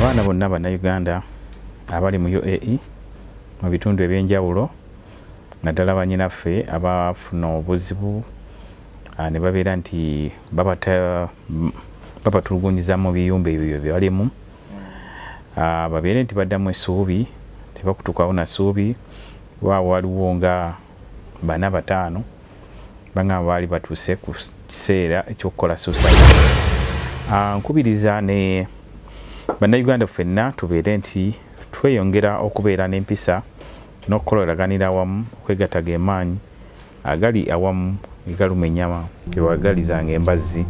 abaana bonna bannayuganda abali mu UAE mu bitundu ebyenjawulo naddala bannyinaffe abafuna obuzibu ne babeera nti babatulugunyiza mu biyumba ebyo bye balimu babeere nti baddamu essuubi tebakutukawo na ssuubi waliwo nga 4-5 bangamba baali batuuse ku kiseera ekyokukola suicide. Nkubiriza ne bannayuganda ffenna tubeere nti tweyongera okubeera n'empisa n'okukoleraganira awamu okwegattaga emaanyi agali awamu egaluma ennyama gewagalizanga embazzi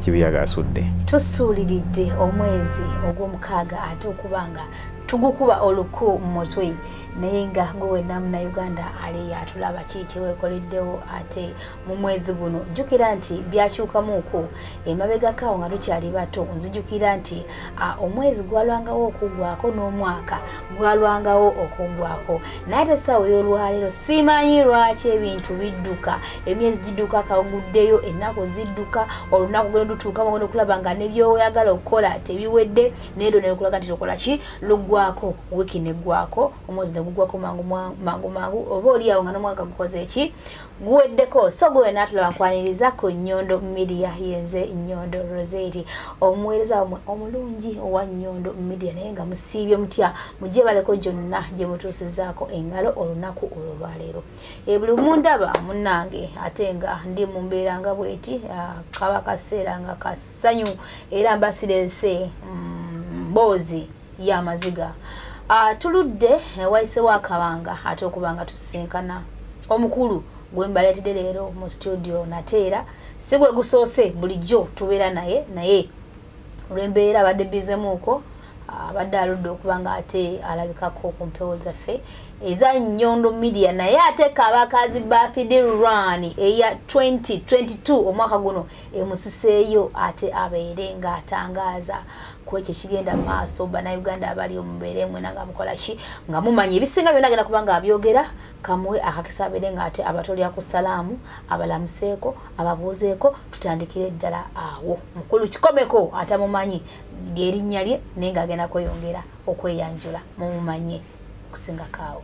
kibyagaasudde. Tusuuliridde omwezi ogw'omukaaga ate okubanga tugukuba oluku mutwe naye nga gwe Munnayuganda ali atulaba kiki weekoleddewo ate mu mwezi guno. Jjukira nti byakyukamuuko emabegakawo nga tukyali bato. Nzijukira nti omwezi gwalwangawo okuggwako n'omwaka gwalwangawo okuggwako naye ate essaawa ey'olwaleero simanyi lwaki ebintu bidduka, emyezi gidduka kaguddeyo, ennaku zidduka, olunaku gwe lutuukamu ogenda okulaba nga ne by'oyagala okukola tebiwedde naye lwonna lukulaga nti tokola ki luggwako, wiiki neggwako, omwezi negugwako mangu oba oliawo nga n'omwaka gukoze eki guweddeko. So gwe naatulaba nkwaniriza ku Nyondo Media yenze Nyondo Rozet omuweereza omulungi owa Nyondo Media naye nga musiibye mutya mujje baleko gyonna gye mutuusizaako engalo olunaku olwaleero. Buli mundaba munnange ate nga ndi mu mbeera nga bweti kaba kaseera nga kasanyu era mbasirense mboozi y'amaziga. Tuludde wayise wakabanga ate okubanga tusisinkana omukulu gwe mbaleetedde leero mu studio nateera si gwe gusoose bulijjo tubeera naye olw'embeera abadde bizemuuko abadde aludde okubanga ate alabikako ku mpewo zaffe eza Nyondo Media naye ate KABAKA'S birthday run eya 2022 omwaka guno emusiseeyo ate abeere ng'atangaaza kwekyo kigenda maaso bannayuganda abali omubeere mwena nga mukola ki nga mumanyi ebisinga byonna agenda kubanga abyogera kamuwe akakisa abeere ng'ate abatolya ku salaamu abalamuseeko ababuuzeeko tutandikire ddala awo mukulu kikomeko ate mumanyi lyerinnya lye naye ng'agenda kweyongera okweyanjula mumumanye okusinga kaawo.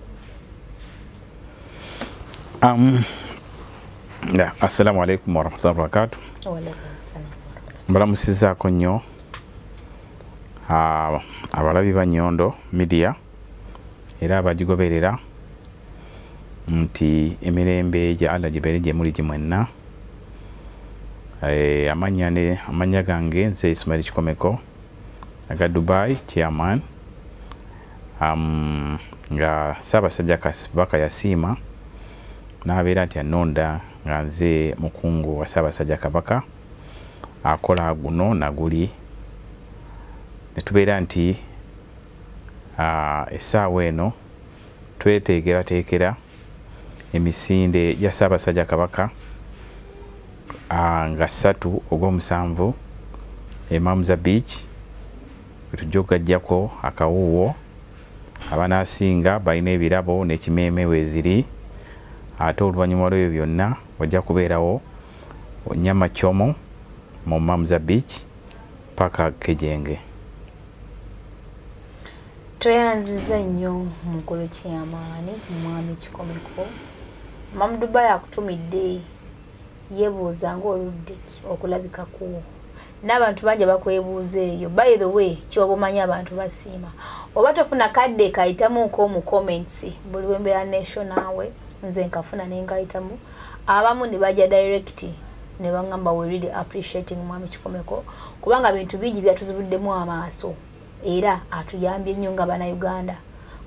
Assalamu alaikum warahmatullahi wabarakatuh. Mbalamusizaako nnyo abalabi ba Nyondo Media era abagigoberera nti emirembe gya Allah gibeere gye muli gye mwenna. Amanya gange nze Ismail Kikomeko aga Dubai chairman nga Ssaabasajja Kabaka yasiima n'abeera nti anonda nga nze mukungu wa Ssaabasajja Kabaka akola guno naguli netubeera nti essaawa eno tweteekerateekera emisinde gya Ssaabasajja Kabaka nga 3 ogw'omusanvu Almamza beach wetujja okugajjako akawuuwo abanaasinga balina ebirabo n'ekimeeme weeziri ate oluvannyuma lw'ebyo byonna wajja kubeerawo onyama kyomo mu Almamza beach paka Kejenge. Tweyanziza nnyo mukulu kyamaani mwami Kikomeko. Mamu Dubai akutumidde yeebuuza ng'oludde ki okulabika kuwo n'abantu bangi bakwebuuza eyo. By the way kyoba omanyi abantu basiima oba tofuna kadde kayitamuuko mu comments buli wembeera nationalwe nze nkafuna nenkayitamu abamu ne bajja direct ne bangamba we really appreciating mwami Kikomeko kubanga bintu bingi byatuzibuddemu amaaso era atuyambye nnyo nga bannayuganda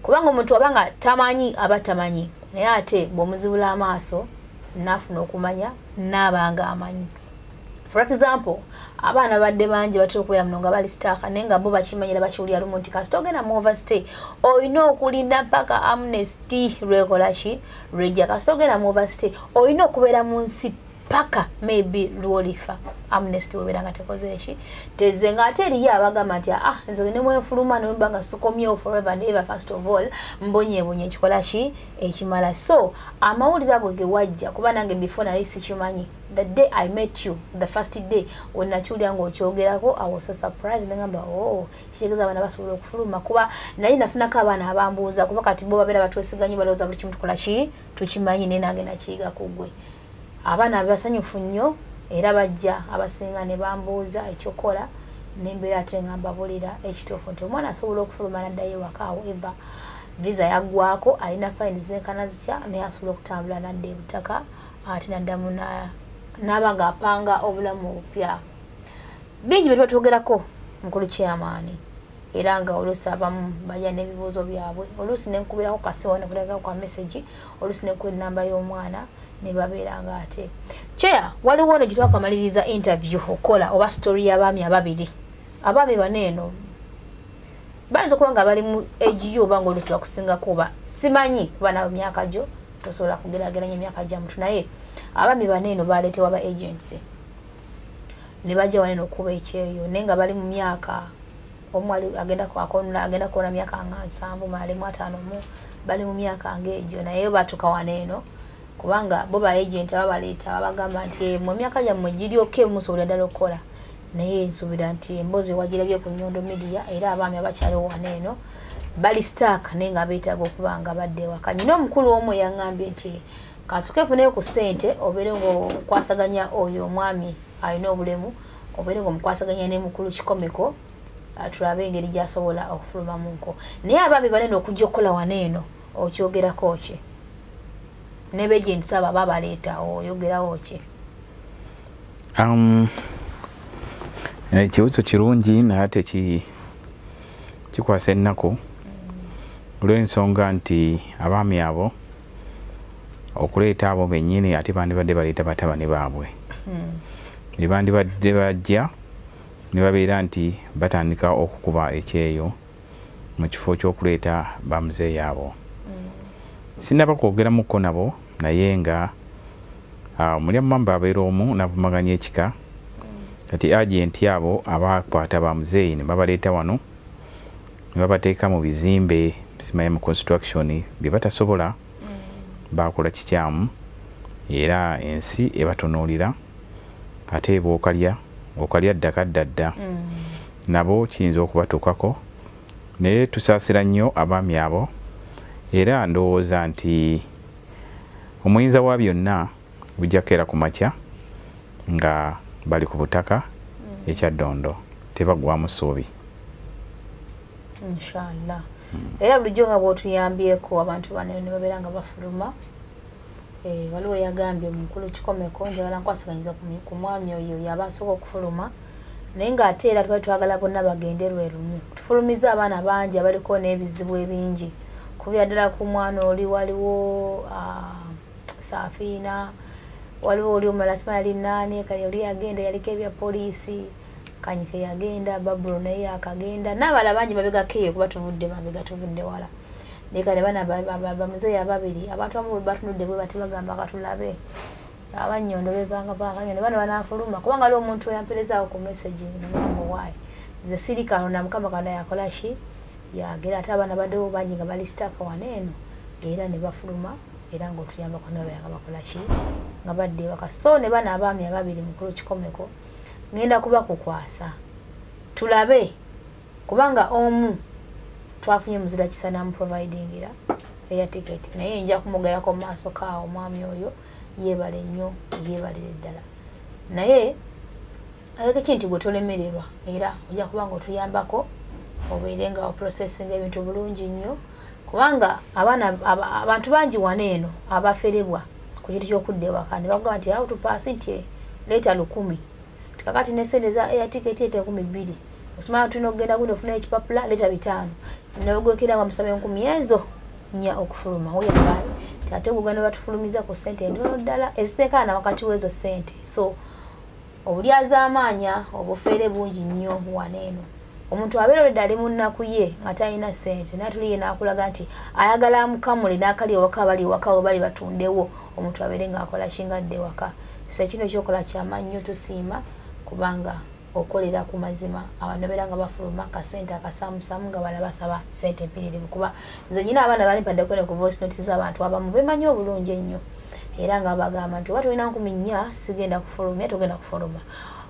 kubanga omuntu abanga tamanyi abatamanyi naye ate bw'omuzibula amaaso nafuna okumanya n'abanga amanyi. For example abaana badde bangi batera okubeera muno nga bali staka naye nga bo bakimanyira bakiwulira lumu nti kasita ogenda mu overstay olina okulinda paka amnesty lwekola ki lwejja. Kasita ogenda mu overstay olina okubeera mu nsi paka maybe lwolifa amnesty webeera nga tekoze eki tezze ng'ate eriyo abagamba nti nze ne mwenfuluma ne wemba nga sikomyewo forever and ever. First of all mbonyeebonye ekikola ki ekimala. So amawulire ago ge wajja kuba nange before nali sikimanyi the day I met you, the first day when nachuli yango okyogerako, I was so surprised ngamba oh kigeza abana basobola okufuluma kuba naye nafunako abaana abambuuza kuba kati bo babeera batwesiganye balowooza buli kimu tukola ki tukimanyi naye nange nakiyiga ku ggwe. Abaana basanyufu nnyo era bajja abasinga ne bambuuza ekyokola nembeera ate ngamba bulira ekituufu nti omwana asobola okufuluma naddayo waka however visa yaggwako alina fine zenkana zitya naye asobola okutambula nadda ebutaka ate naddamu n'aba ng'apanga obulamu obupya. Bingi bye tuba twogerako mukulu kyamaani era nga oluusi abamu bajja n'ebibuuzo byabwe oluusi ne nkubirako kasiwa ne kulagako kwa message oluusi ne nkuba ennamba y'omwana ne babeera nga ate Chair waliwo ne gye twakamaliriza interview okola oba story y'abaami ababiri. Abaami baneeno bayinza okuba nga bali mu age yo oba ng'oluusi bakusinga kuba simanyi kuba nawe myaka gyo tosobola kugeraageranya emyaka gya muntu naye abaami baneeno baleetebwa ba agency ne bajja waneeno okuba ekyeyo naye nga bali mu myaka omwali agenda kuwona myaka nga 7 malemu 5 bali mu myaka ng'egyo naye batuuka waneeno kubanga bo ba agent ababaleeta babagamba nti mu myaka gyammwe giryoke musobola ddala okukola naye nsuubira nti emboozi wagirabye ku Nyondo Media era abaami abakyaliwo waneeno bali stack naye nga beetaaga okuba nga badde waka. Nyina omukulu omu yaŋŋambye nti kasooke funeyo ku ssente obeere ng'okwasaganya oyo omwami alina obulemu obeere ng'omukwasaganya ne mukulu kikomeko tulabe engeri gy'asobola okufulumamunko. Naye abaami baneeno okujja okukola waneeno okyogerako ki ne beegenti abo babaleeta oyogerawo ki? Ekibuuzo kirungi naye ate kikwasa ennaku olw'ensonga nti abaami abo okuleeta abo bennyini ate bandibadde baleeta batabani baabwe ne bandibadde bajja ne babeera nti batandika okukuba ekyeyo mu kifo ky'okuleeta bamuzeeyi abo. Sinnaba kwogeramuko nabo naye nga mulyamu mamba abeera omu navumaganya ekika kati agenti abo abakwata bamuzeeyi ne babaleeta wano ne babateeka mu bizimbe simaye mu construction bye batasobola bakola kikyamu era ensi ebatunuulira ate bookalya ddaka ddadda nabo kiyinza okubatuukako naye tusaasira nnyo abaami abo era ndowooza nti omuyinza wa byonna bujjako era ku makya nga bali ku butaka ekya Ddondo tebagwamu ssuubi inshallah. Era bulijjo nga bw'otuyambyeko abantu baneeno ne babeera nga bafuluma waliwo yagambye omukulu kikomeko njagala nkwasiganyiza ku mwami oyo yaba asooka okufuluma naye ng'ate era tubali twagala bonna bagende lwe lumu tufulumize abaana bangi abaliko n'ebizibu ebingi kubira ddala ku mwana oli waliwo Safiina waliwo oli omulala simanyi yali nani kali oli yagenda yaliko ebya poliisi Kanyike yagenda Baburo naye akagenda n'abala bangi babegako eyo kuba tuvudde wala naye kale bana bamuzeeyi ababiri abantu abamu batunudde bwe bati bagamba katulabe abannyondo bevanga Nyondo bano banafuluma kubanga ali omuntu oyamperezaawo ku message nemugamba waayi nze sirikano na Mukama Katonda yakola ki yagera ate abaana baddewo bangi nga bali sitaaka waneeno era ne bafuluma era ng'otuyambako nabo nga bakola ki nga badde waka. So ne bana abaami ababiri mukulu kikomeko ngenda kubakukwasa tulabe kubanga omu twafunye muzira kisana muprovidingira eya ticket naye nja kumugerako mu maaso kaawo omwami oyo yeebale nnyo yeebalire ddala naye aleke kinti gwe tolemererwa era ojja kuba nga otuyambako obeere nga oprocessinga ebintu bulungi nnyo kubanga abantu bangi waneeno abaferebwa ku kintu ky'okudda ewaka ne bakugamba nti awo tupaasi nti leeta 1,000 kakati n'essente za air ticket ete 2,000 osumala tulina okugenda kundi ofuna ekipapula leeta 5 nabugwekera nga musabe 10,000 ezo nnya okufuluma oyabali ate guganda batufulumiza ku ssente endono ddala eziteekana wakati w'ezo ssente. So obulyazaamaanya obufeere bungi nnyo waneeno omuntu abeera ddala ali mu nnaku ye nga talina ssente naye tuliye n'akulaga nti ayagala amukamule n'akali ewaka bali ewaka we bali batundewo omuntu abeere ng'akola kingadde ewaka. So kino ekyokola kyamaanyi nnyo tusiima kubanga okolera ku mazima abantu beera nga bafuluma kasente akasamusamu nga bala basaba ssente mpiririvu kuba nze nyina abaana bali mpaddeko ne ku voice notes z'abantu abamu bemanyi obulungi ennyo era nga bagamba nti watu ina 4 sigenda kufulumya togenda kufuluma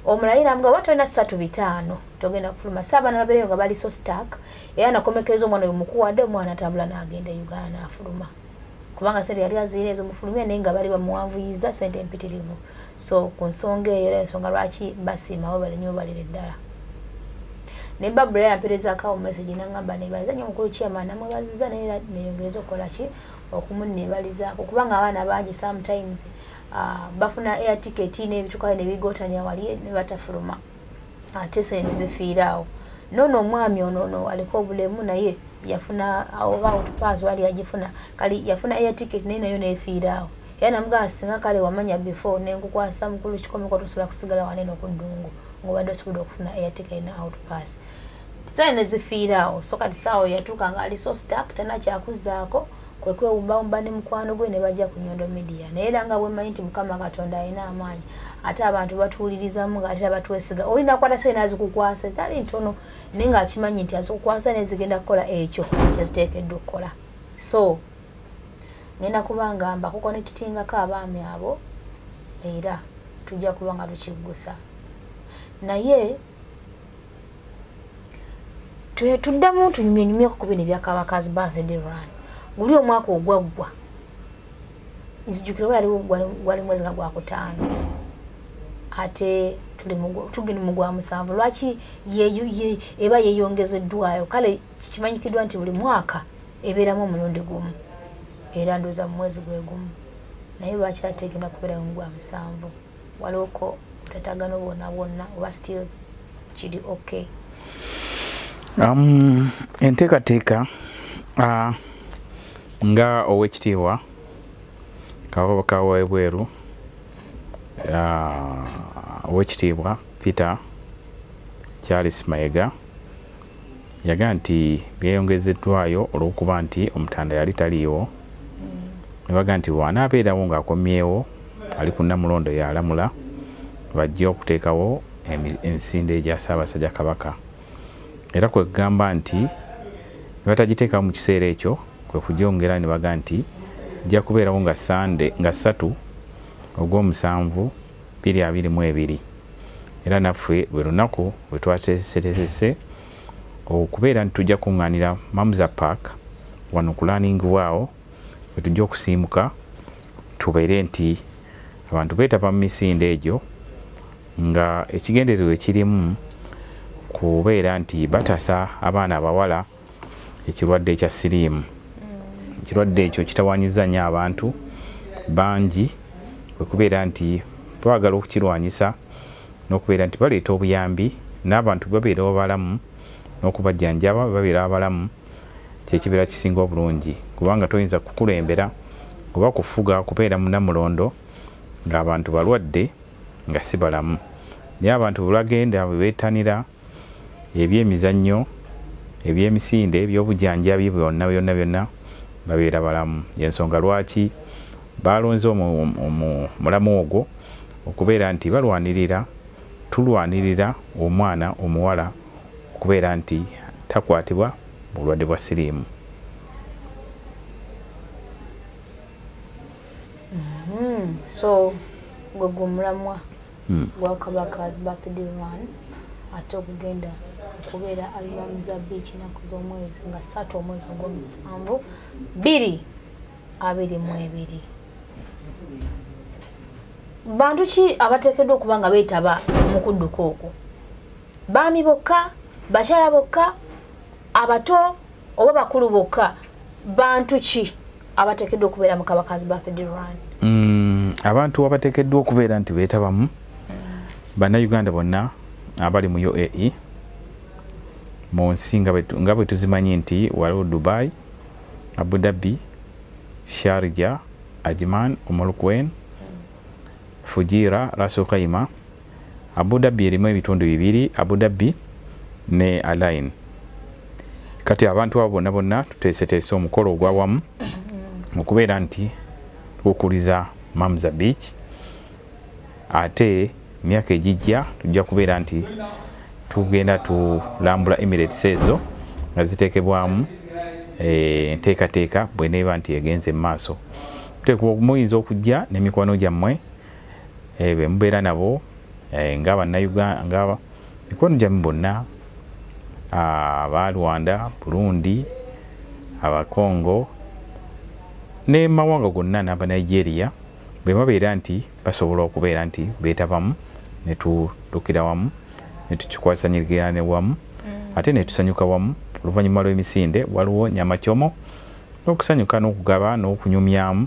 omulayira mga watu ina 3-5 togenda kufuluma saba na babere nga bali so stuck era nakomekereza omwana omukuwadde omwana atambula n'agenda Uganda afuluma kubanga sente yali azireeze mufulumya naye nga bali bamuwanvuyiza sente empitirivu so ku nsonga eyo era ensonga lwaki basiimawo bali nnyo balire ddala ne Babula yampereza kawo message nangamba neebaliza nnyo mukulu chairman namwebaziza naye neyongereza okukola ki okumunneebalizaako kubanga abaana bangi sometimes bafuna air ticket n'ebitukaye nebigotanya wali ne batafuluma ate sente zifiiraawo nono omwami ono aliko obulemu naye yafuna out pass wali yagifuna kali yafuna air ticket naye nayo neefiiraawo era namugamba singa kale wamanya before nenkukwasa mukulu kikomeko tosobola kusigala wanene okuddungu ngobadde osobodde okufuna air ticket na out pass sente nezifiiraawo so kati saawa yatuuka nga ali so stuck tana kyakuzaako kwewumbawumba ne mukwano gwe ne bajja ku Nyondo Media naye era nga bwemanyi nti Mukama Katonda alina amaanyi ate abantu batuwulirizamu nga ate batwesiga olina kukwata sente nazikukwasa zitali ntono naye nga akimanyi nti azikukwasa nezigenda kukola ekyo kyeziteekeddwa okukola so ngenda kubanga mbakukonekitingako abaami abo era tujja kuba nga tukiggusa naye tuddamu tunyumyenyumyeko ku bino ebya KABAKA'S BIRTHDAY RUN guli omwaka ogwaggwa nzijukira gwali mwezi nga gwakutaano ate tugenda mu gwa 7 lwaki eba yeeyongezeddwayo kale kimanyikiddwa nti buli mwaka ebeeramu omulundi gumu era ndooza mu mwezi gwe gumu naye lwaki ate egenda kubeera mu gwa 7 waliwo obutatagano bwonna oba still kiri okay enteekateeka nga owekitiibwa Kabaka w'ebweru owekitiibwa Peter Charles Mayiga yaga nti byeyongezeddwayo olw'okuba nti omutanda yali taliiwo nebaga nti bwanaabeerawo ng'akomyewo ali ku Namulondo yalamula bajja okuteekawo emisinde egya Ssaabasajja Kabaka era kwegamba nti batagiteekawo mu kiseera ekyo kwe kujongera ne baga nti jja kubeerawo nga Sande nga 3 ogw'omusanvu 2022 era naffe bwe lunaku bwe twateesese okubeera nti tujja kuŋŋaanira Almamza Park wano ku Learning waawo bwe tujja okusiimuka tubeere nti abantu beetaba mu misinde egyo nga ekigendererwa ekirimu kubeera nti batasa abaana abawala ekirwadde ekya siriimu ekirwadde ekyo kitawaanyiza nnyo abantu bangi bwe kubeera nti twagala okukirwanyisa n'okubeera nti baleeta obuyambi n'abantu babeera abalamu n'okubajjanjaba babeera abalamu kyekibeera kisinga obulungi kubanga toyinza kukulembera oba kufuga kubeera mu Namulondo ng'abantu balwadde nga si balamu naye abantu bulagenda bwe beetanira ebyemizannyo ebyemisinde ebyobujjanjabi byonna babeera balamu yensonga lwaki balonze omulamu ogwo okubeera nti tulwanirira omwana omuwala okubeera nti takwatibwa bulwadde bwa siriimu. So gwe mulamwa gwa KABAKA'S BIRTHDAY RUN ate okugenda okubeera Almamza beach ennaku z'omwezi nga 3 omwezi ogw'omusanvu 2022 bantu ki abateekeddwa okuba nga beetaba mu kudduka okwo baami bokka bakyala bokka abato oba bakulu bokka bantu ki abateekeddwa okubeera mu KABAKA'S BIRTHDAY RUN? Abantu abateekeddwa okubeera nti beetabamu bannayuganda bonna abali mu UAE mu nsi nga bwe tuzimanyi nti waliwo Dubai, Abu Dhabi, Sharjah, Ajman, Umul Fujairah, Ras Al Khaimah. Abu Dhabi erimu ebitundu 2, Abu Dhabi ne Al-Ain. Kati abantu abo bonna tuteeseteese omukolo ogwawamu okubeera nti tukuliza Almamza Beach ate myaka ejijja tujja kubeera nti tugenda tulambula Emirates ezo nga ziteekebwamu enteekateeka bweneeba nti egenze mu maaso muyinza okujja n'emikwano gyammwe be mubeera nabo ng'Abannayuganda ng'aba mikwano gyammwe bonna aba Rwanda, Burundi, Abakongo ne mawanga gonna n'aba Nigeria bwe babeera nti basobola okubeera nti beetabamu ne tuddukira wamu ne tukikwasanyigirane wamu ate ne tusanyuka wamu. Oluvannyuma lw'emisinde waliwo nyama kyomo n'okusanyuka n'okugaba n'okunyumyamu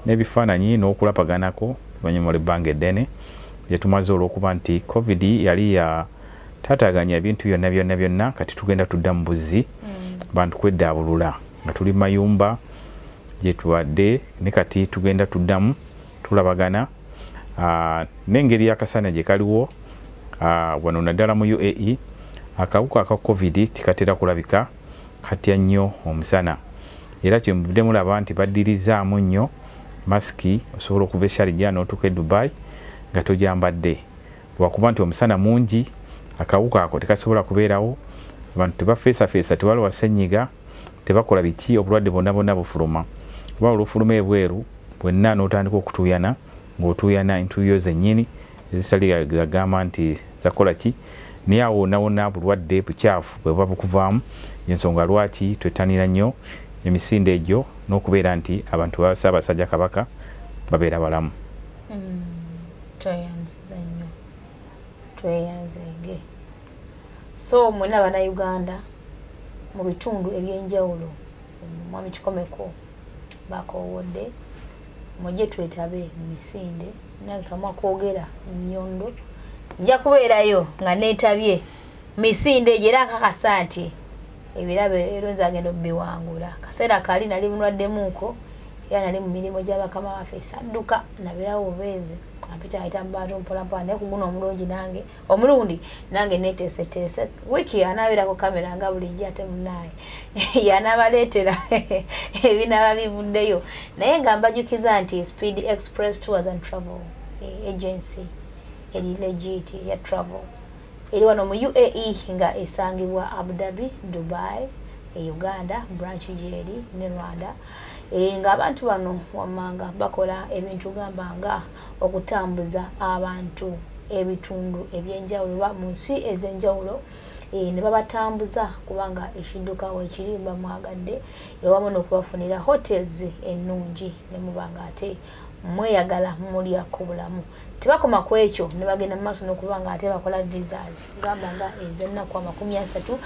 n'ebifaananyi n'okulapaganako oluvannyuma lw'ebbanga eddene lye tumaze olw'okuba nti COVID yali yataataaganya ebintu byonna kati tugenda tudda mu buzzi bantu kweddaabulula nga tuli mayumba gye tubadde ne kati tugenda tuddamu tulabagana n'engeri y'akasana gye kaliwo wano naddala mu UAE akawuka aka COVID tikatera kulabika katya nnyo omusana era kyemuvudde mulaba nti baddirizaamu nnyo masiki osobola okuva esharija n'otuuka e Dubai nga togyambadde lwakuba nti omusana mungi akawuka ako tekasobola kubeerawo abantu tebafeesafeesa tewaliwo ssenyiga tebakola biki obulwadde bonna bufuluma kuba olufuluma ebweru bwenna n'otandika okutuuyana ng'otuuyana entuuyo zennyini ezitali gagamba nti zakola ki naye awo wonna bulwadde bukyafu bwe buba bukuvaamu ensonga lwaki twettanira nnyo emisinde egyo n'okubeera nti abantu ba Ssaabasajja Kabaka babeera balamu. Tweyanzege so mwena Bannayuganda mu bitundu ebyenjawulo mwami Kikomeko bakoowodde mujje twetabe mu misinde nange kamwa kwogera Nyondo nja kubeerayo nga neetabye misinde era akakasa nti ebirabe leero nzagenda obbiwangula kaseera kali nali mulwaddemuuko era nali mu mirimu gy'abakama baffe sadduka nabeerawo obubeezi apita ayita mbaatu mpolampola naye kuguna omulungi nange omulundi nange neeteeseteese wiiki yanaabeerako kamera nga bulijjo ate munaaye yanaabaleetera ebinaaba bivuddeyo naye nga mbajjukiza nti Speed Express Tours and Travel Agency eri legit ya travel eri wano mu UAE nga esangibwa Abu Dhabi, Dubai, Uganda branch gyeri ne Rwanda nga abantu bano wammanga bakola ebintu gamba nga okutambuza abantu ebitundu ebyenjawulo mu nsi ez'enjawulo ne babatambuza kubanga ekidduka wekirimba mwagadde ewamu n'okubafunira hotels ennungi ne mubanga ate mweyagala mulya ku bulamu tebakoma ku ekyo ne bagenda mu maaso n'okuba nga ate bakola visas gamba nga ez'ennaku 30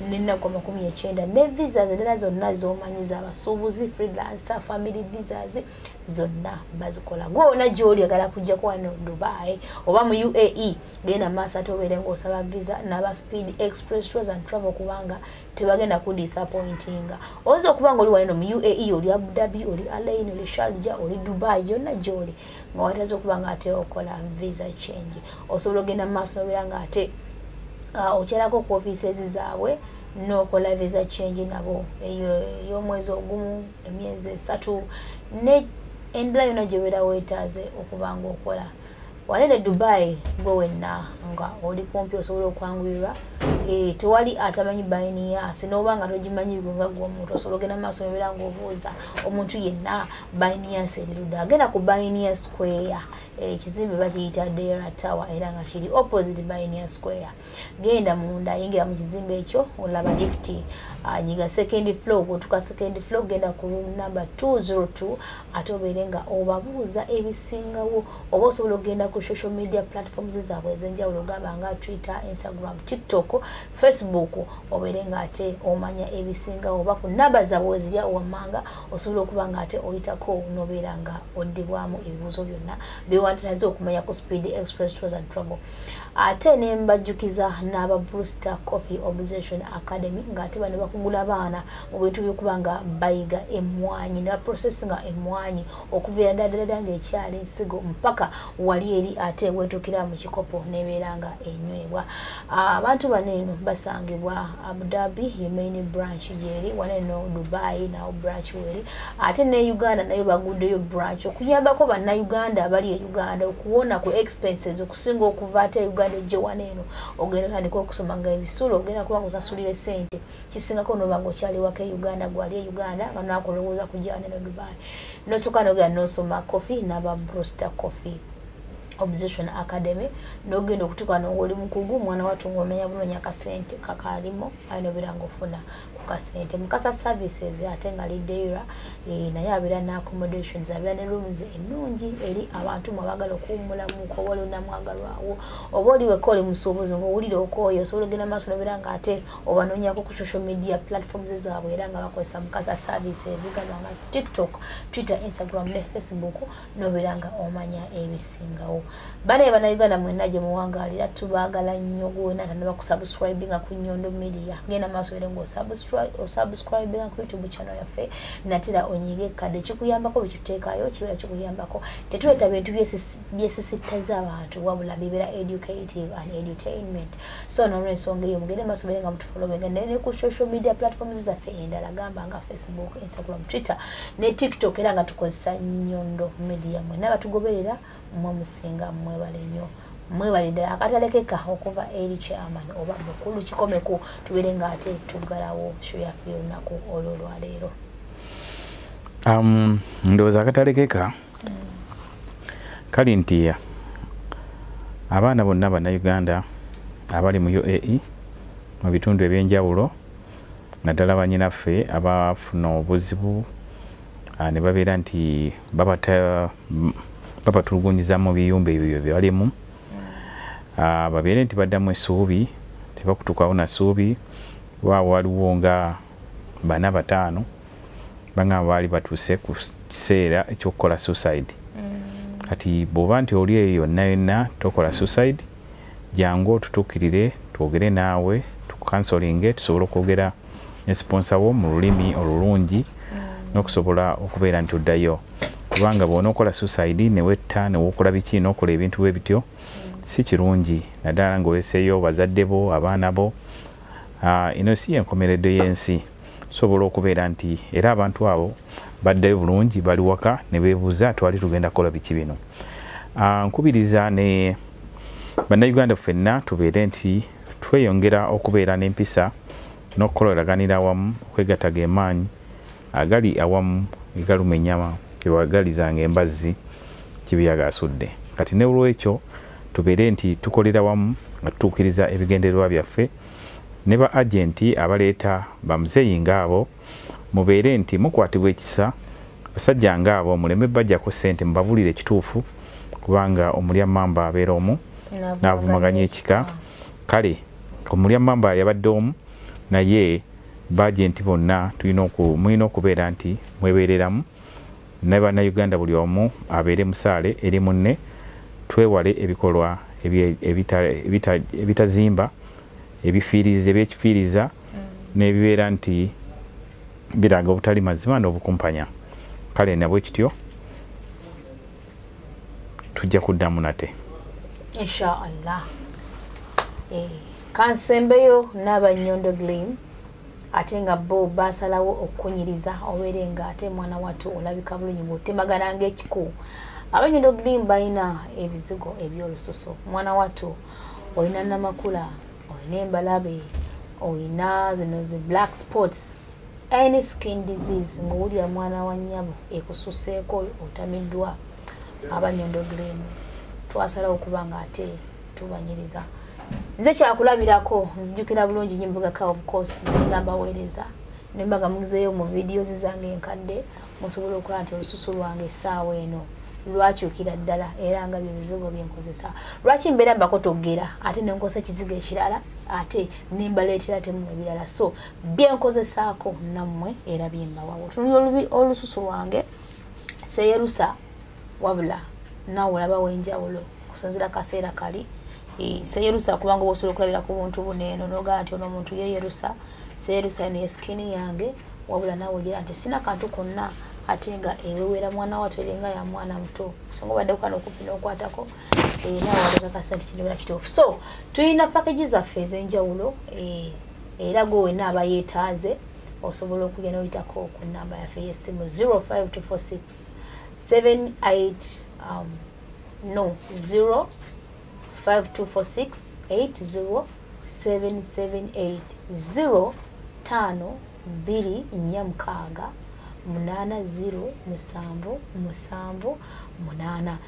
n'ennaku 90 ne visas endala zonna z'omanyiza abasuubuzi freelancer family visas zonna bazikola gwona gy'oli agala kujja ku wano Dubai oba mu UAE genda maaso ate obeere ng'osaba visa n'aba Speed Express Tours and Travel kubanga tebagenda ku disappointinga oyinza okuba nga oli wano mu UAE oli Abu Dhabi oli Alain oli Sharjah oli Dubai yonna gy'oli nga wataza okuba nga ate okola visa change osobola ogenda mu maaso n'obeera nga ate okyalako ku offices zaabwe n'okola visa change nabo eyo y'omwezi ogumu emyezi 3 ne endala yonna gyebeera weetaaze okuba nga okola wanene Dubai gwe wenna nga oli kumpi osobola okwanguyirwa tewali atamanyi bayinias n'oba nga togimanyi nga gwe omuntu osobola ogenda maaso n'obeera ng'obuuza omuntu yenna bayinias erirudde agenda ku Bayinias Square ekizimbe bakiyita Dera Tower era nga kiri opposite Bayinias Square genda munda yingira mu kizimbe ekyo olaba lift nyiga second floor bw'otuuka second floor genda ku room number 202 ate obeere nga obabuuza ebisingawo oba osobola ogenda ku social media platforms zaabwe ez'enjawulo gamba nga Twitter, Instagram, TikTok, Facebook obeere nga ate omanya ebisingawo oba ku namba zaabwe wezirya wammanga osobola okuba nga ate oyitako n'obeera nga oddibwamu ebibuuzo byonna bewantanaze okumanya ku Speed Express Tours and Travel ate ne mbajjukiza n'aba Brewster Coffee Obsession Academy nga ate bano bakugula abaana mu bintu by'okuba nga bayiga emmwanyi ne baprocessinga emmwanyi okuviira ddala ng'ekyali nsigo mpaka wali eri ate weetuukira mu kikopo n'ebeera nga enywebwa abantu bano eno basangibwa Abu Dhabi ye main branch jeri wane no Dubai na branch weri ate ne Uganda nayo baguddeyo branch okuyambako banna Uganda abali e Uganda okuwona ku expenses okusinga okuva ate Uganda je wane eno ogenda tandika okusomanga ebisulo ogenda kuba kusasulira sente kisingako no bango kyali wake Uganda gwali e Uganda bana akolowooza kujana ne Dubai no sokano ga no soma coffee na ba Broster Coffee Obsession Academy nogenda okutuka n'oli mukugu mwana watu ng'omenya bulungi akasente kakalimo ayino birango funa kukasente mukasa services ate nga liddeira naye abeera na accommodations abeera ne rooms ennungi eri abantu mwabagala okuwummulamu ko wali na mwagalwawo oba oliwe kole musuubuzi ng'owulire okooyo osobola ogenda maaso n'obiranga ate obanoonyako ku social media platforms zaabwe era nga bakozesa mukasa services galanga TikTok, Twitter, Instagram ne Facebook n'obiranga omanya ebisingawo bane bana Uganda mwenaje muwangalira tubagala nnyo gwena tanaba kusubscribinga ku Nyondo Media ngena maaso ere ngo subscribinga ku YouTube channel yaffe natira onyige kade kikuyambako bituteekayo kibera kikuyambako tetuleta bintu byesisitaza abantu wabula bibera educative and entertainment so no ensonga yo mugende maaso berenga mutufollowinga ne ku social media platforms zaffe endala gamba nga Facebook, Instagram, Twitter ne TikTok era nga tukozesa Nyondo Media mwena batugoberera mwamusinga mwebale nnyo mwebale ddala akatalekeka okuva eri chairman oba mukulu kikomeko tuberenga ate tugalawo show yaffe olunaku olwaleero ndowooza akatalekeka kali nti abaana bonna bannayuganda abali mu UAE mu bitundu ebyenjawulo naddala bannyinaffe abafuna obuzibu ne babeera nti babatulugunyiza mu biyumba ebyo bye balimu babeere nti baddamu essuubi tebakutukawo na ssuubi waawo waliwo nga 4-5 bangamba baali batuuse ku kiseera ekyokukola suicide kati bw'oba nti oli eyo yonna yonna tokola suicide jangu otutuukirire twogere naawe tukukansolinge tusobole okwogera ne sponsor wo mu lulimi olulungi n'okusobola okubeera nti oddayo kubanga bw'ona okola suicide ne wetta ne wokola biki n'okola ebintu bwe bityo si kirungi naddala ng'oleseeyo bazadde bo abaana bo eno si enkomeredde y'ensi sobola okubeera nti era abantu abo baddayo bulungi bali waka ne beebuuza twali tugenda kukola biki bino nkubiriza ne bannayuganda ffenna tubeere nti tweyongera okubeera n'empisa n'okukoleraganira awamu okwegattaga emaanyi agali awamu egaluma ennyama kewagalizanga embazzi kibyagaasudde kati ne olwekyo tubeere nti tukolera wamu nga tutuukiriza ebigendererwa byaffe ne ba agenti abaleeta bamuzeeyi ngaabo mubeere nti mukwatibwa ekisa basajja ngaabo muleme bajjako ssente mubabulire ekituufu kubanga omulya mamba abeera omu n'avumaganya ekika kale omulya mamba yabadde omu naye bagenti bonna mulina okubeera nti mwebeereramu ne bannayuganda buli omu abeere musaale eri munne twewale ebikolwa ebitazimba ebyekifiiriza n'ebibeera nti biraga obutali mazima n'obukumpanya kale nabwe kityo tujja kuddamu nate inshallah kansembeyo n'abanyondo gleam ate nga bo basalawo okunyiriza obeere nga ate mwana wattu olabika bulungi ng'otemagana ng'ekiku abanyondo gleam balina ebizigo ebyolususo mwana wattu olina namakula olina embalabe olina zino zi black spots any skin disease ng'owulira mwana wa nnyabo ekususeeko otamiddwa abanyondo gleam twasalawo okuba nga ate tubanyiriza nze kyakulabirako nzijukira bulungi nyimbugaka of course nga mbaweereza nembaga mugizeeyo mu videos zange enkadde musobola okulaba nti olususu lwange essaawa eno lwakyukira ddala era nga byebizigo byenkozesa lwaki mbeera mbakotogera ate nenkozesa ekizigo ekirala ate nembaleetera temu ebirala so byenkozesaako nammwe era byembawawo tunuli olususu lwange seyerusa wabula naawe olaba wenjawulo okusinzira kaseera kali seyerusa kubanga osobola okulabira ku buntu buneeno nogaa nti ono omuntu yeyerusa seyerusa eno yeskini yange wabula naawe ogira nti sina kantu konna ate nga ewewera mwana wattu eringa ya mwana muto singa obadde kukana okupi n'okwatako nawe walaga kasente kinyola kituufu. So tulina packages zaffe ez'enjawulo era gwe wenna aba yeetaaze osobola okujja n'oyitako ku nnamba yaffe y'essimu 05246 5268078.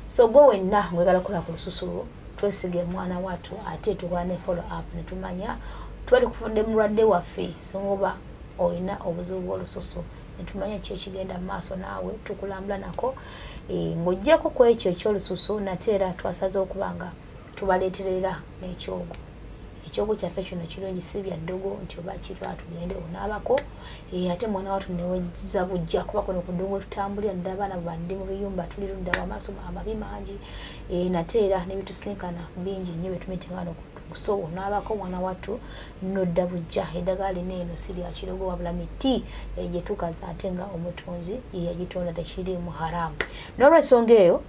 So go wenna ngwegala kola ku lususu twesige mwana watu ate tukwane follow up netumanya twali kufudde mulwadde waffe songoba oyina obuzibu olususu netumanya kye kigenda maaso naawe tukulambula nako ng'ojjeko ku ekyo ekyolususu nate era twasaze okubanga tubaleeterera n'ekyogo. Ekyogo kyaffe kino kirungi si bya ddogo nti oba kitwala tugende onaabako ate mwana watu neweza bujja kuba kuno ku ddongo tutambulira ddala abaana bandi mu biyumba tulirunda amaaso amabi mangi nate era nebitusinkana bingi nnyo betumitinga wano so onaabako mwana watu nodda bujja eddagala lino eno si lya kirogo wabula miti gye tukaza ate nga omutonzi yagitonda tekiriimu haramu. N'olwensonga eyo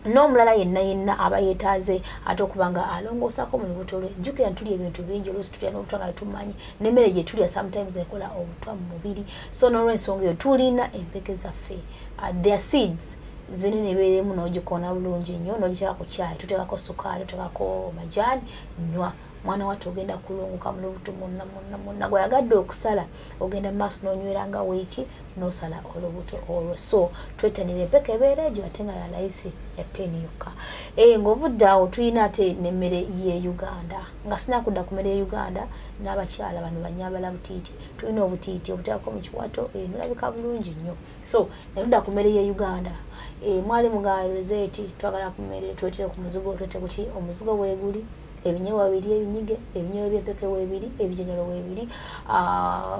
n'omulala yenna aba yeetaaze ate okubanga alongoosako mu lubuto lwe jjukira ntulya ebintu bingi oluusi tulya n'obutwa nga tumanyi n'emmere gye tulya sometimes ekola obutwa mu mubiri. So n'olwensonga eyo tulina empeke zaffe their seeds zinene ebeeremu n'ogikoona bulungi nnyo n'ogiteeka ku caayi tuteekako sukaali tuteekako majaani nywa mwana watu ogenda kulunguka mu lubuto munna gweyagadde okusala ogenda mu maaso n'onyweranga wiiki n'osala olubuto olwo. So twettanira empeka ebeera egyo ate nga ya layisi ya 10 yokka. Ng'ovudde awo tulina ate n'emmere y'e Uganda nga sinakudda ku mmere y'e Uganda n'abakyala bano banyabala butiiti tulina obutiiti obuteekako mu kiwato nolabika bulungi nnyo. So nedudda ku mmere y'e Uganda mwali muga Rozet twagala ku mmere twetere ku muzigo twete ku ki omuzigo weeguli ebinyewa bibiri ebinyige ebinyewa by'empeke weebiri ebijenero weebiri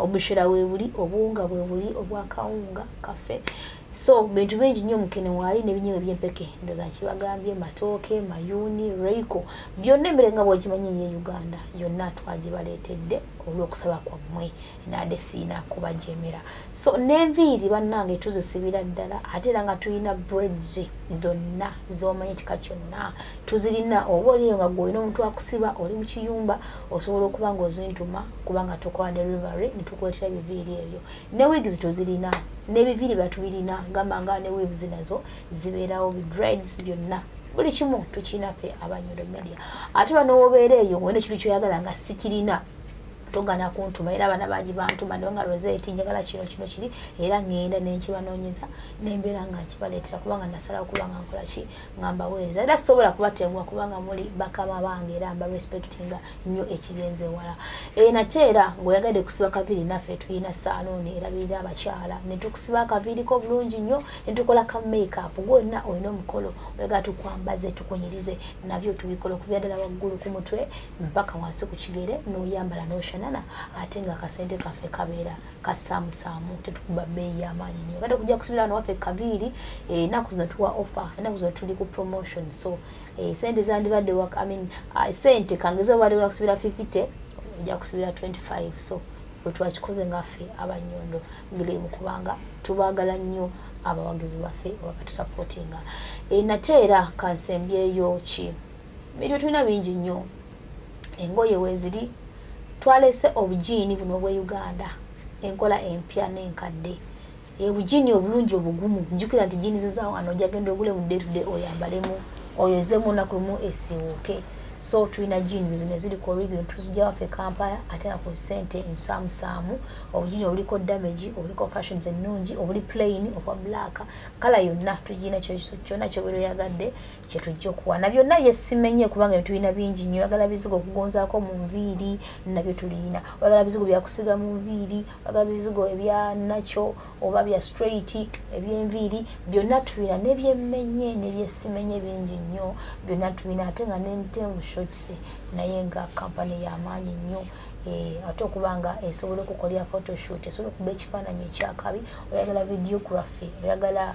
obushera weebuli obuwunga bwebuli obwakawunga kafe. So bintu bingi nnyo mukene waali n'ebinyewa by'empeke ndoza nkibagambye matooke mayuuni reiko byonna emmere nga bw'ogimanyi ye Uganda yonna twagibaleetedde olw'okusaba kwammwe naade siina kubajeemera. So n'enviiri bannange tuzisibira ddala ate era nga tulina breads zonna z'omanyi ekika kyonna tuzirina oba oliyo nga gw'olina omuntu akusiba oli mu kiyumba osobola okuba ng'ozintuma kubanga tukola delivery ne tukuleetera ebiviiri ebyo. Ne wigs tuzirina n'ebiviiri batubirina gamba nga ne weaves nazo zibeerawo dreads byonna buli kimu tukinaffe aba Nyondo Media. Ate bano wobeera eyo ng'olina ekintu kyoyagala nga sikirina togana kuntuma era abana bangi bantuma nga Rozet njagala kino kiri era ngenda nenkibanoonyeza nembeera nga nkibaleetera kubanga nasalawo kubanga nkola ki ngamba weereza era sobola kubatengwa kubanga muli bakama bange era mba respectinga nnyo ekigenze wala. Nate era ng'oyagadde kusiba kaviiri naffe tulina saluuni erabirira abakyala ne tukusiba akaviiriko bulungi nnyo ne tukola ka makeup gwonna olina omukolo oyagala tukwambaze tukunyirize nabyo tubikola okuvira ddala waggulu ku mutwe mpaka wansi ku kigere n'oyambala n'oshana ate nga akasente kaffe kabeera kasaamusaamu tetukuba bbeeyi y'amaanyi nnyo. Kade kujja kusibira wano waffe kaviiri ennaku zino tuwa offer ennaku zino tuli ku promotion. So sente zandibadde sente kangeza obadde ola kusibira 50 ojja kusibira 25. So bwe twakikoze ngaffe abannyondo ngirimu kubanga tubaagala nnyo abawagizi baffe abakatusapootinga. Nate era kansembyeyo ki ebyo tulina bingi nnyo engoye weeziri twalese obujiini buno obwe Uganda enkola empya n'enkadde obujiini obulungi obugumu njukira nti jiini zizaawo wano ojagenda ogule mu day oyambalemu oyozemu olunaku lumu esiiwuuke. So tulina jeans zino ziri ku original tuzijja waffe Kampala ate nga ku ssente ensaamusaamu obujiini obuliko damage obuliko fashions ennungi obuli plain obwa black kala yonna tugina kyonna kyobeera oyagadde kye tujja okuwa na byonna yesimenye kubanga tulina bingi nnyo. Oyagala bizigo okugonzaako mu nviiri nabyo tulina oyagala bizigo byakusiga mu nviiri oyagala bizigo ebya nacho oba bya straight eby'enviiri byonna tulina n'ebyemmenye n'ebyesimenye bingi nnyo byonna tulina ate nga n'entenvu shorts naye nga kampani y'amaanyi nnyo ate okubanga esobola okukolera photoshoot esobola okuba ekifaananyi ekyakabi oyagala videography oyagala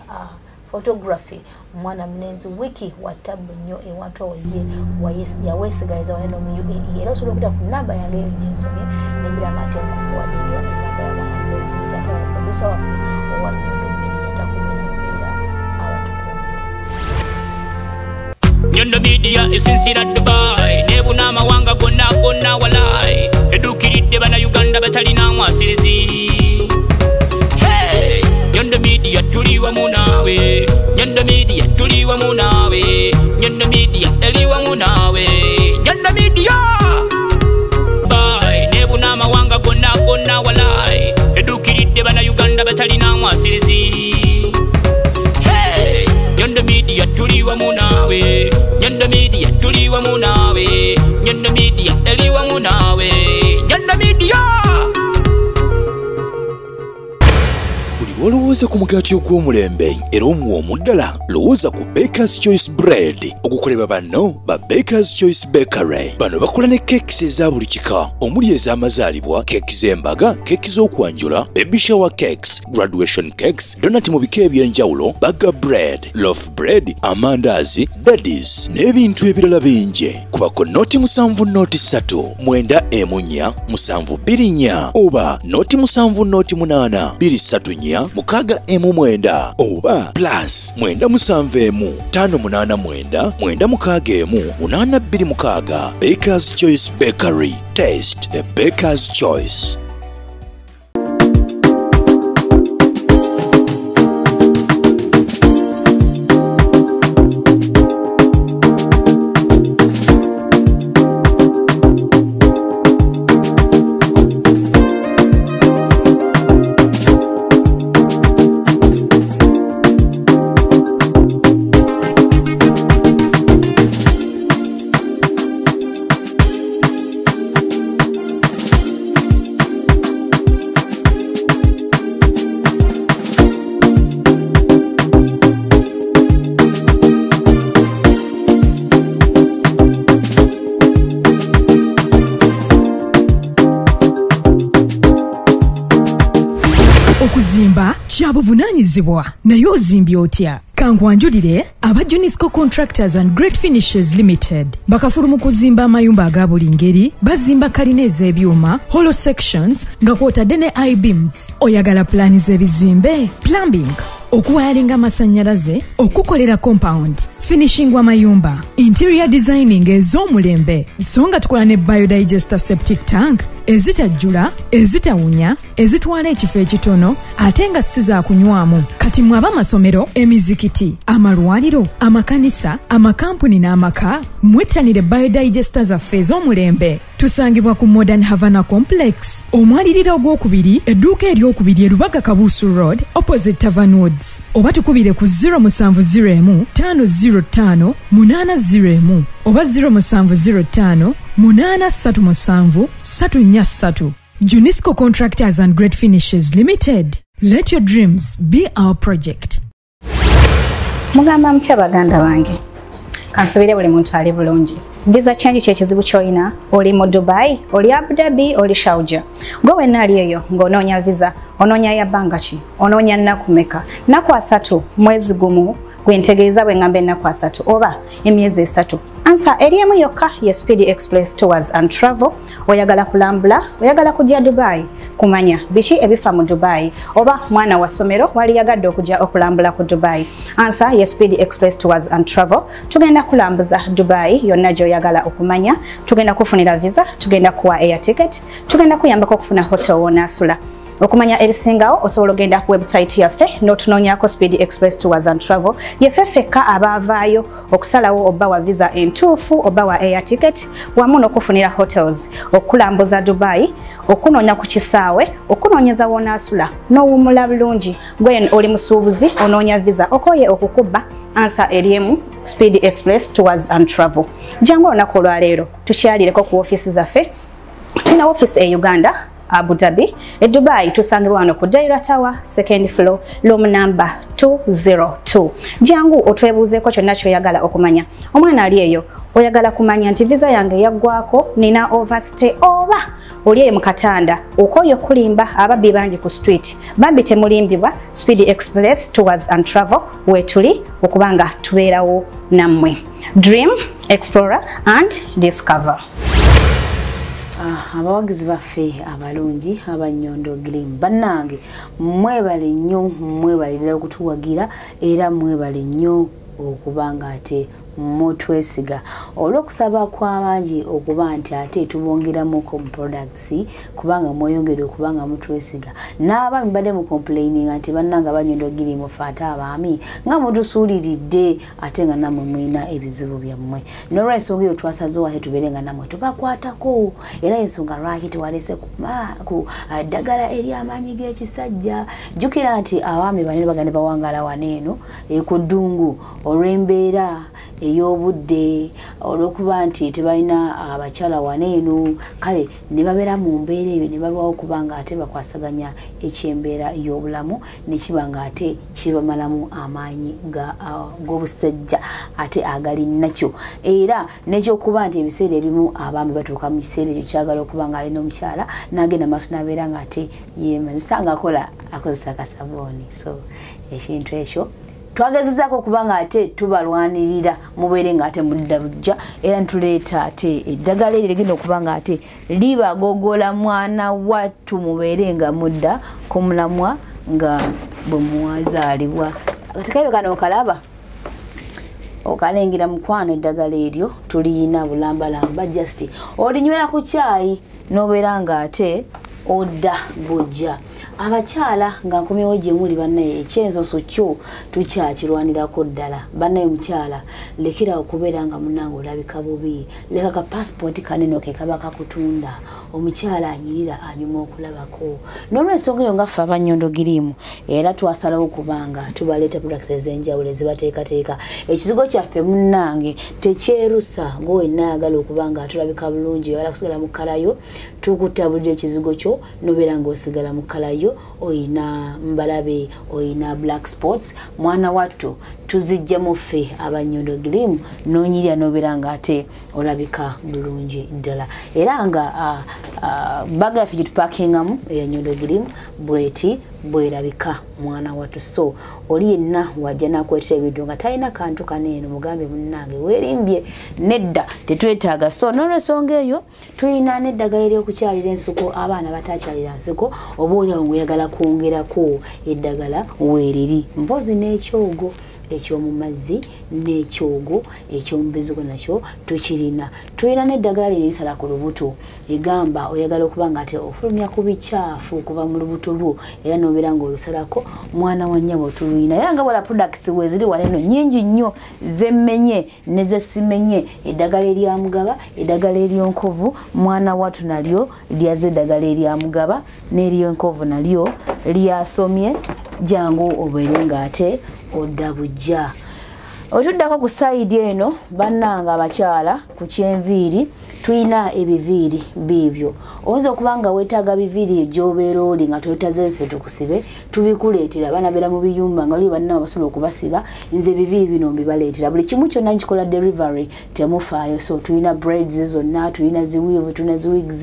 photography mwana mnenzi wiki watabu nnyo ewantu awoye yaweesigaliza wane n'omu era osobola okuyita ku nnamba yange eyo gyensomye nembira nga ate nkufuwadingira ennamba ya mwana mnenzi wiki ate waprodusa waffe owa Nyondo Media takumira mpeera abatukumbira Nyondo Media Media esinsira Dubai nebuna amawanga gonna walai edukiridde bana Uganda batalina mwasirizi. Hey, Nyondo Media tuliwa munawe, Nyondo Media tuliwa munawe, Nyondo Media eliwa munawe, Nyondo Media Dubai nebuna amawanga gonna walai edukiridde bana Uganda batalina mwasirizi. Hey, Nyondo Media tuliwa munawe, Nyondo Media tuliwa munawe, Nyondo Media eliwa munawe, Nyondo Media. Olowooza ku mugaati ogw'omulembe era omuwoomu ddala lowooza ku Baker's Choice Bread okukolebwa banno ba Baker's Choice Bakery. Bano bakola ne keekisi eza buli kika omuli ez'amazaalibwa, keeki z'embaga, keeki z'okwanjula, baby shower cakes, graduation cakes, donati mu bika eby'enjawulo, burger bread, loaf bread, amandaazi, daddies n'ebintu ebirala bingi. Kubako noti 7 noti 3 9 emunya 7 2 oba noti 7 noti 8 2 mukaga emu mwenda oba plus 9 589 9 mukaga emu 8 mukaga. Baker's Choice Bakery. Taste the Baker's Choice. Okuzimba kyabuvunanyizibwa naye ozimbye otya? Kangwanjulire aba Junisco Contractors and Great Finishes Limited bakafulu mu kuzimba amayumba aga buli ngeri, bazimba kalina ez'ebyuma, hollow sections nga kwotadde ne I-beams. Oyagala plani z'ebizimbe, plumbing, okuwayalinga amasannyalaze, okukolera compound, finishing w'amayumba, interior designing ez'omulembe, so nga tukola ne biodigester septic tank ezitajjula, ezitawunya, ezitwala ekifo ekitono ate nga si za kunywamu. Kati mwaba amasomero, emizikiti, amalwaliro, amakanisa, amakampuni n'amaka, mwettanire biodigester zaffe ez'omulembe. Tusangibwa ku Modern Havana Complex, omwaliriro ogwokubiri, edduuka eryokubiri erubaga Kabusu Road, opposite Tavern Woods. Oba tukubire ku 0701 505 801 oba 0705 837 343. Junisco Contractors and Great Finishes Limited. Let your dreams be our project. Mugamba mutya baganda bange. Kansubire buli muntu ali bulungi. Visa change kye kizibu kyoyina, oli mu Dubai, oli Abu Dhabi, oli Sharjah. Gwe wenna ali eyo ng'onoonya visa, onoonya ya bbanga ki, onoonya nnaku mmeka, nnaku 3 mwezi gumu gwentegeeza bwe ngamba ennaku 3 oba emyezi 3. Ansa eriemu yokka ye Speed Express Tours and Travel. Oyagala kulambula, oyagala kujja Dubai, kumanya biki ebifa mu Dubai, oba mwana wa somero wali yagadde okujja okulambula ku Dubai. Ansa ye Speed Express Tours and Travel. Tugenda kulambuza Dubai yonna gy'oyagala okumanya, tugenda kufunira visa, tugenda kuwa air ticket, tugenda kuyambako okufuna hotel w'onaasula. Okumanya ebisingawo osobola ogenda ku website yaffe n'otunoonyako Speed Express Tours and Travel. Yeffe ffekka abaavaayo okusalawo oba wa visa entuufu oba wa air ticket wamu n'okufunira hotels, okulambuza Dubai, okunoonya ku kisaawe, okunoonyeza w'onaasula n'owummula bulungi. Gwe oli musuubuzi onoonya visa okoye okukubba. Ansa eriemu Speed Express Tours and Travel. Jangu olunaku olwaleero tukyalireko ku ofiisi zaffe. Tulina ofiisi e Uganda, Abu Dhabi, e Dubai tusangibwa wano ku Daira Tower, 2nd floor, room number 202. Jangu otwebuuzeeko kyonna ky'oyagala okumanya. Omwana ali eyo oyagala kumanya nti visa yange yaggwako, nina overstay, oba oli eyo mu katanda okoye okulimba ababbi bangi ku street. Bambi temulimbibwa. Speed Express Tours and Travel wetuli okubanga tubeerawo nammwe. Dream, explore and discover. Abawagizi baffe abalungi abanyondo green bannange mwebale nnyo, mwebalira okutuwagira era mwebale nnyo okubanga ate mutwesiga olw'okusaba kw'abangi okuba nti ate tubongeramuko mu products kubanga mweyongere okubanga mutwesiga n'abaami badde mu complaining nti bannanga banyondo giri mufaate abaami nga mutusuuliridde ate nga nammwe mwina ebizibu byammwe n'olw'ensonga eyo twasazeewo ate tubeere nga nammwe tubakwatako era ensonga lwaki tewalese ku ddagala ery'amaanyi g'ekisajja jjukira nti abaami banene bagende bawangala waneeno ku ddungu olw'embeera ey'obudde olw'okuba nti tebalina abakyala waneeno kale ne babeera mu mbeera eyo ne balwawo okuba nga ate bakwasaganya ekyembeera y'obulamu ne kiba nga ate kibamalamu amaanyi g'obusajja ate agali nakyo era n'ekyokuba nti ebiseera ebimu abaami batuuka mu kiseera ekyo kyagala okuba nga alina omukyala n'agenda maaso n'abeera nga ate yemazisa nga akozesa akasabuuni so ekintu ekyo twagezezaako okuba nga ate tubalwanirira mubeere nga ate mudda bujja era ntuleeta ate eddagala eryo ligenda okuba nga ate libagogola mwana wattu mubeere nga mudda ku mulamwa nga bwe mwazaalibwa katikayo kano okalaba okalengera mukwano eddagala eryo tuliyina bulambalamba just olinywera ku caayi n'obeera nga ate odda bujja abakyala nga nkomyewo gye muli bannaye ekyensoso kyo tukyakirwanirako ddala bannaye mukyala lekera okubeera nga munange olabika bubi leka ka passport kanene ke kaba kakutunda omukyala anyirira anyuma okulabako n'olw'ensonga eyo nga ffe abannyondo giriimu era twasalawo kubanga tubaleeta products ez'enjawulo ezibateekateeka ekizigo kyaffe munnange tekyerusa ng'owenna ayagala okuba nga tulabika bulungi oyagala kusigala mu kkalayo tukutabulira ekizigo kyo nobeera ng'osigala mu kkalayo oyina mbalabe oyina black spots mwana wattu tuzijja mu ffe abannyondo giriimu n'onyirya nobeera nga ate olabika bulungi ddala era nga baga yaffe gye tupakingamu eya Nyondo giriimu bweti bwerabika mwana wattu so oli yenna wajja nakwetera ebintu nga talina kantu kaneeno mugambe munnange weerimbye nedda tetwetaaga so n'olw'ensonga eyo tulina n'eddagala ery'okukyalira ensuko abaana batakyalira nsiko oba oliawo ng'oyagala kwongerako eddagala weeriri mpozi n'ekyogo ekyomu mazzi n'ekyogo ekyomubizigo nakyo tukirina tulina n'eddagala lirisala ku lubuto egamba oyagala okuba nga ate ofulumya ku bicaafu okuva mu lubuto lwo era n'obeera ng'olusalako mwana wa nnyabo tulina era nga wala products weziri waneeno nnyingi nnyo zemmenye ne zesimenye eddagala erya mugaba eddagala ery'enkovu mwana wattu nalyo lyaze eddagala erya mugaba n'ery'enkovu nalyo lyasomye jangu obeere nga ate odda bujja otuddako ku sayidi eno bannanga abakyala ku kyenviiri tulina ebiviiri biibyo oyinza okuba nga weetaaga biviiri gy'obeera oli nga twetaze ffe tukusibe tubikuleetera banabeera mu biyumba nga oli bannama basobola okubasiba nze ebiviiri bino mbibaleetera buli kimu kyonna nkikola delivery temufaayo so tulina braids zonna tulina ziwiivu tulina ziwigs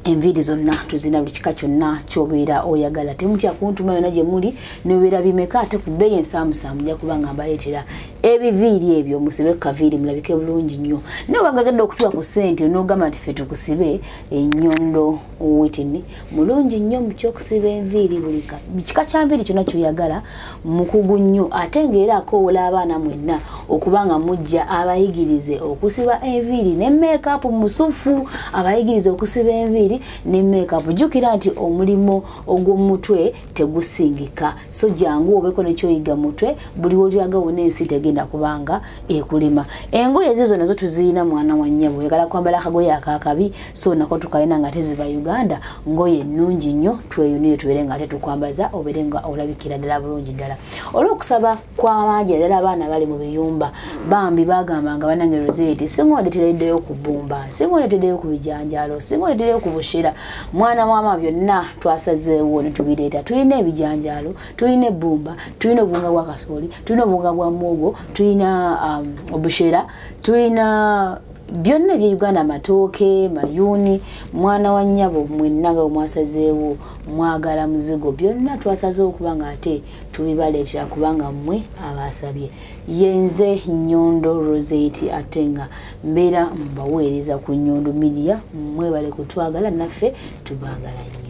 enviiri zonna tuzina buli kika kyonna kyobeera oyagala temutya kuntuma yonna gye muli nobeera bimeka ate ku bbeeyi ensaamusaamu nja kuba nga mbaleetera ebiviiri ebyo musibe ku kaviiri mulabike bulungi nnyo naye obagagadde okutuwa ku ssente n'ogamba nti ffe tukusibe ennyondo witini mulungi nnyo mu kyokusiba enviiri buli kika kya nviiri kyonna kyoyagala mukugu nnyo ate ng'era akoowola abaana mwenna okuba nga mujja abayigirize okusiba enviiri ne meekaapu musufu abayigirize okusiba enviiri ne makeup jukira nti omulimo ogw'omutwe tegusingika so jangu obeko nekyoyiga mutwe buli olyaga wona ensi tegenda kubanga ekulima engoye ezo nazo tuzina mwana wa nnyabo yagala kwambala akagoye akakabi so nako tukalina nga teziba Uganda ngoye nnungi nnyo tweyunire tubeere nga tetukwambaza obeere nga olabikira ddala bulungi ddala olw'okusaba kw'abangi ddala abaana bali mu biyumba bambi bagamba nga banange Rozet singoletereddeyo ku bbumba singoletereddeyo ku bijanjaalo singoletereddeyo ku bushera mwana wama byonna twasazeewo ne tubireeta tulina ebijanjaalo tulina ebbumba tulina obunga bwa kasooli tulina obunga bwa mwogo tulina obushera tulina byonna ebya Uganda matooke mayuni mwana wa nnyabo mwenna nga mwasazeewo mwagala muzigo byonna twasazeewo kubanga ate tubibaleetera kubanga mmwe abasabye yenze Nyondo Rozet ate nga mbeera mbaweereza ku Nyondo Media mwebale kutwagala naffe tubaagala nnyo